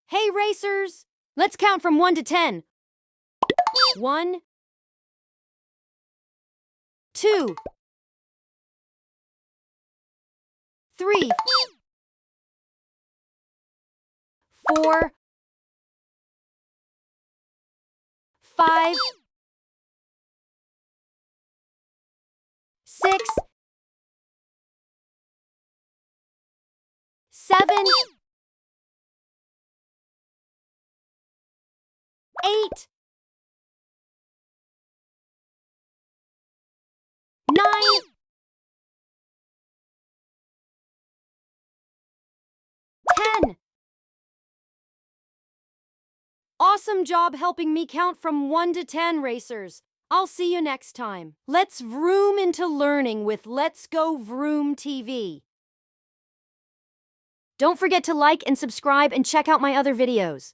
Hey racers! Let's count from 1 to 10. 1, 2, 3, 4, 5, 6, 7, 8, 9, 10. Awesome job helping me count from 1 to 10, racers. I'll see you next time. Let's vroom into learning with Let's Go Vroom TV. Don't forget to like and subscribe and check out my other videos.